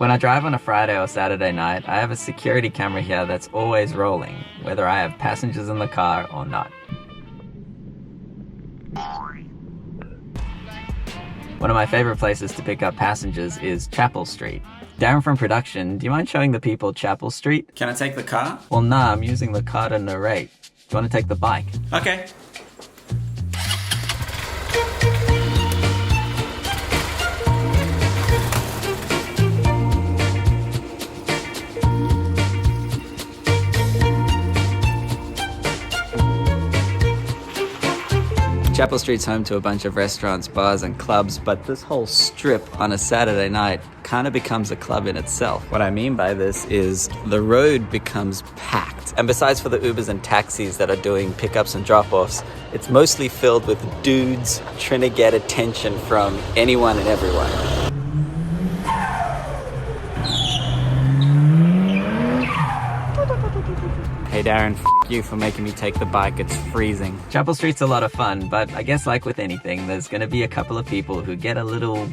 When I drive on a Friday or Saturday night, I have a security camera here that's always rolling, whether I have passengers in the car or not. One of my favorite places to pick up passengers is Chapel Street. Darren from production, do you mind showing the people Chapel Street? Can I take the car? Well, nah, I'm using the car to narrate. Do you want to take the bike? Okay. Chapel Street's home to a bunch of restaurants, bars and clubs, but this whole strip on a Saturday night kind of becomes a club in itself. What I mean by this is the road becomes packed. And besides for the Ubers and taxis that are doing pickups and drop-offs, it's mostly filled with dudes trying to get attention from anyone and everyone. Hey Darren, f you for making me take the bike, it's freezing. Chapel Street's a lot of fun, but I guess like with anything, there's gonna be a couple of people who get a little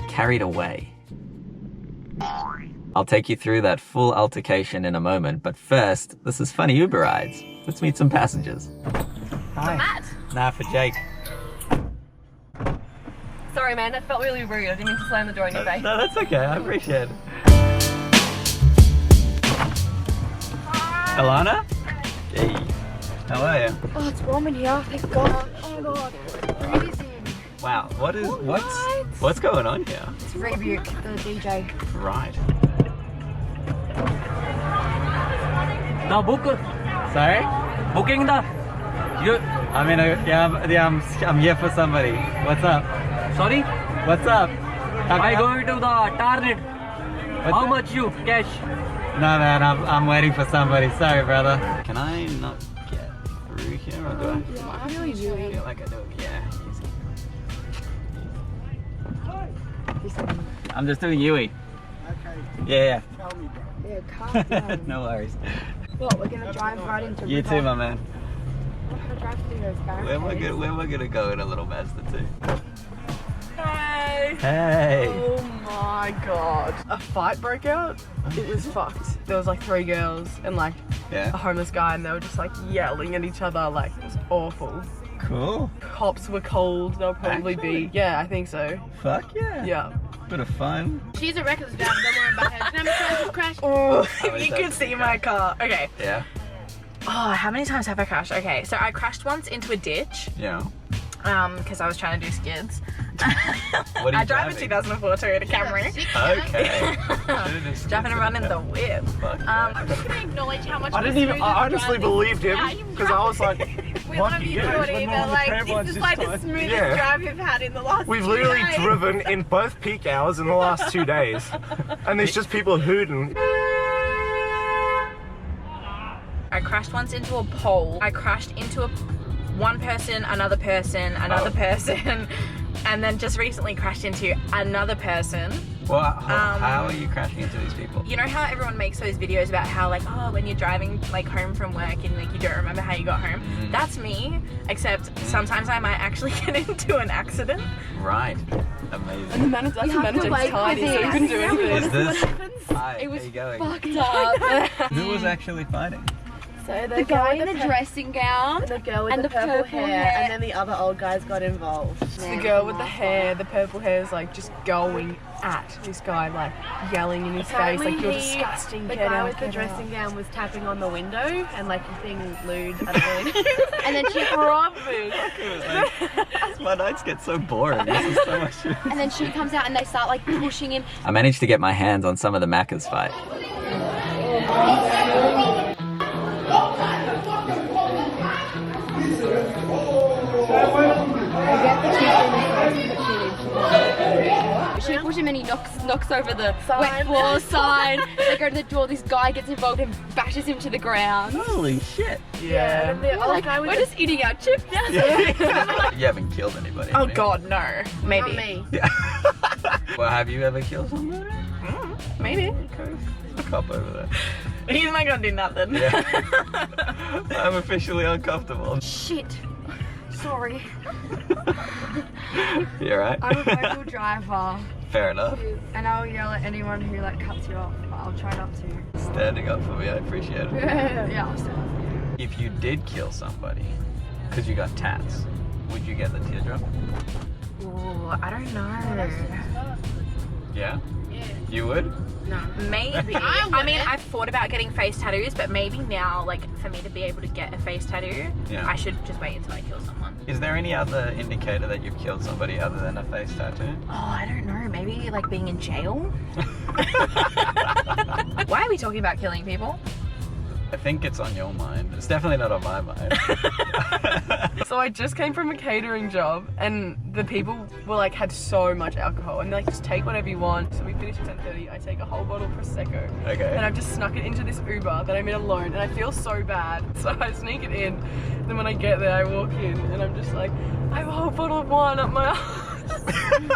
carried away. I'll take you through that full altercation in a moment, but first, this is Funny Uber Rides. Let's meet some passengers. Hi. For Matt? Nah, for Jake. Sorry man, that felt really rude. I didn't mean to slam the door in your face. No, that's okay, I appreciate it. Alana? Hey, how are you? Oh, it's warm in here. Thank God. Oh my God. Freezing. Wow, what's going on here? It's Rebuke, the DJ. Right. Now book. Sorry? Booking the. You. I mean, I'm here for somebody. What's up? Sorry. What's up? I going to the target. How much you cash? No man, I'm waiting for somebody. Sorry, brother. Can I not get through here, or do I? I really do. I feel like I do. Yeah, easy. I'm just doing Yui. Okay. Yeah. Tell me, bro. Yeah, calm down. No worries. What, we're gonna drive right into You too, my man. We're gonna drive through those barricades. Where we're gonna go in a little Mazda too. Hey! Hey. Oh my God. A fight broke out. It was fucked. There was like 3 girls and like Yeah. a homeless guy, and they were just like yelling at each other. Like, it was awful. Cool. Cops were called. They'll probably Actually? be. Yeah, I think so. Fuck yeah. Yeah. Bit of fun. She's a reckless driver, don't worry about her. Can I have a crash? Oh, How if is you that? could see my car. Okay. Yeah. Oh, how many times have I crashed? Okay, so I crashed once into a ditch. Yeah. Because I was trying to do skids. What are you I drive a driving? 2004 Toyota Camry. Okay. Driving around in the whip. Fuck. I'm just gonna acknowledge how much I didn't even. I honestly believed him because I was like, we want to be naughty, but like, this is like the smoothest drive we've had in the last we've 2 literally days. driven in both peak hours in the last 2 days, and there's just people hooting. I crashed once into a pole. I crashed into one person, another person, another person, and then just recently crashed into another person. Well, how are you crashing into these people? You know how everyone makes those videos about how like, oh, when you're driving like home from work and like you don't remember how you got home? That's me, except sometimes I might actually get into an accident. Right. Amazing. And the man is tiny, so you couldn't do anything. Is this? Hi, It was how you going? fucked up. Who was actually fighting? So the guy in the dressing gown The girl with and the purple hair, hair. and then the other old guys got involved. The girl with the hair, the purple hair is like just going at this guy, like yelling in his face, like you're disgusting. The get guy out, with the get dressing out. gown was tapping on the window and like being lewd. I don't know. and then she My nights get so boring. This is so much. and then she comes out and they start like pushing him. I managed to get my hands on some of the Macca's fight. She pushes him and he knocks over the wet floor sign. They go to the door, this guy gets involved and bashes him to the ground. Holy shit. Yeah. And the old Like, guy with we're just eating our chips. You haven't killed anybody. Oh have you? God, no. Maybe. not me. Well, have you ever killed somebody? Maybe. Okay. There's a cop over there. He's not gonna do nothing. Yeah. I'm officially uncomfortable. Shit. Sorry. You alright? I'm a vocal driver. Fair enough. And I'll yell at anyone who like cuts you off, but I'll try not to. Standing up for me, I appreciate it. Yeah, I'll stand up for you. If you did kill somebody, because you got tats, would you get the teardrop? Ooh, I don't know. Yeah? You would? No. Maybe. I mean, I've thought about getting face tattoos, but maybe now, like, for me to be able to get a face tattoo, Yeah. I should just wait until I kill someone. Is there any other indicator that you've killed somebody other than a face tattoo? Oh, I don't know. Maybe, like, being in jail? Why are we talking about killing people? I think it's on your mind. It's definitely not on my mind. So I just came from a catering job and the people were like, had so much alcohol and they're like, just take whatever you want. So we finished at 10:30. I take a whole bottle of Prosecco. Okay. And I've just snuck it into this Uber that I'm in alone and I feel so bad. So I sneak it in. Then when I get there, I walk in and I'm just like, I have a whole bottle of wine up my ass. And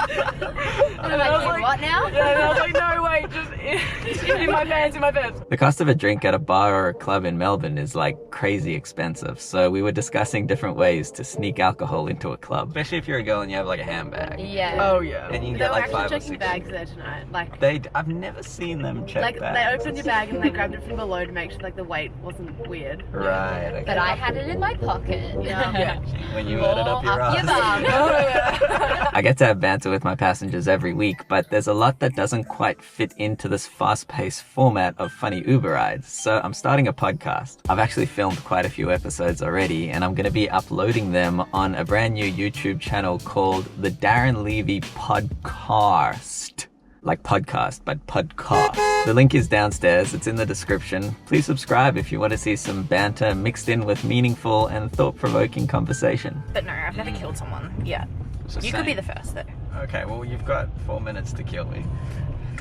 I'm like, what now? Yeah, and I was like, no, wait, just in my pants, in my pants. The cost of a drink at a bar or a club in Melbourne is like crazy expensive, so we were discussing different ways to sneak alcohol into a club. Especially if you're a girl and you have like a handbag. Yeah. Oh yeah. And you can They get were like actually 5 or checking 6. bags there tonight. Like I've never seen them check they bags. opened your bag and they grabbed it from below to make sure like the weight wasn't weird. Right, okay. But I had it in my pocket. Yeah. When you added up your Up your ass. bum. Oh yeah. I get to have banter with my passengers every week, but there's a lot that doesn't quite fit into this fast-paced format of funny Uber rides, so I'm starting a podcast. I've actually filmed quite a few episodes already, and I'm going to be uploading them on a brand new YouTube channel called the Darren Levy Podcast. Like podcast, but podcast. The link is downstairs, it's in the description. Please subscribe if you want to see some banter mixed in with meaningful and thought-provoking conversation. But no, I've never killed someone yet. Just You could be saying. the first, though. Okay, well, you've got 4 minutes to kill me.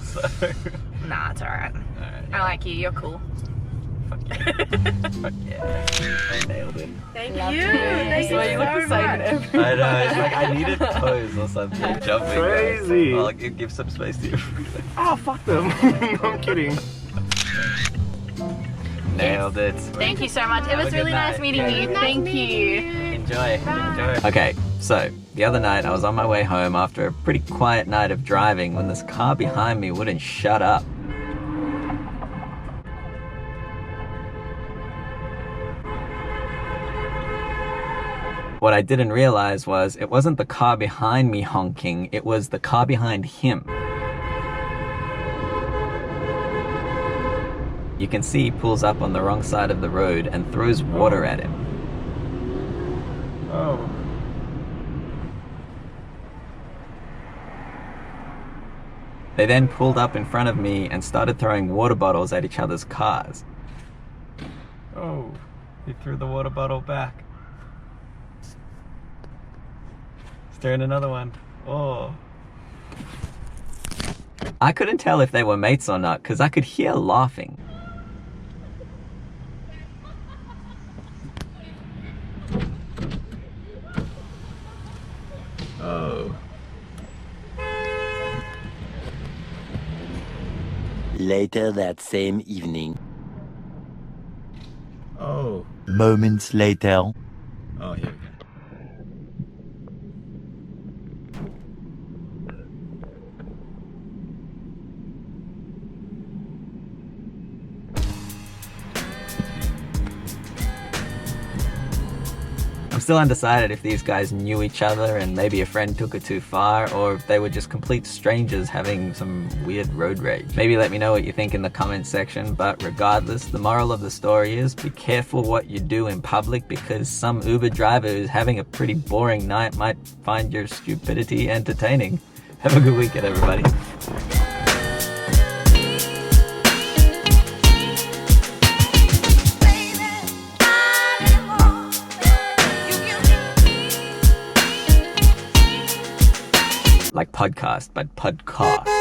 So, Nah, it's alright. alright, I like you, you're cool. fuck yeah. Fuck yeah. I nailed it. Thank Love you. you. Thank So you you look so the same in every I know, it's like I needed pose or something. Jumping. Crazy. Well, like, it gives some space to you. Oh, fuck them. I'm kidding. Nailed it. Thank you so much. It Have a was good really nice night. meeting Yeah. you. Thank you. Enjoy. Enjoy. Okay, so the other night I was on my way home after a pretty quiet night of driving when this car behind me wouldn't shut up. What I didn't realize was it wasn't the car behind me honking, it was the car behind him. You can see he pulls up on the wrong side of the road and throws water at him. Oh. They then pulled up in front of me and started throwing water bottles at each other's cars. Oh, he threw the water bottle back. He's throwing another one. Oh. I couldn't tell if they were mates or not because I could hear laughing. Oh. Later that same evening. Oh. Moments later. Oh, here we go. I'm still undecided if these guys knew each other and maybe a friend took it too far, or if they were just complete strangers having some weird road rage. Maybe let me know what you think in the comments section, but regardless, the moral of the story is be careful what you do in public because some Uber driver who's having a pretty boring night might find your stupidity entertaining. Have a good weekend, everybody. Like podcast, but podcast.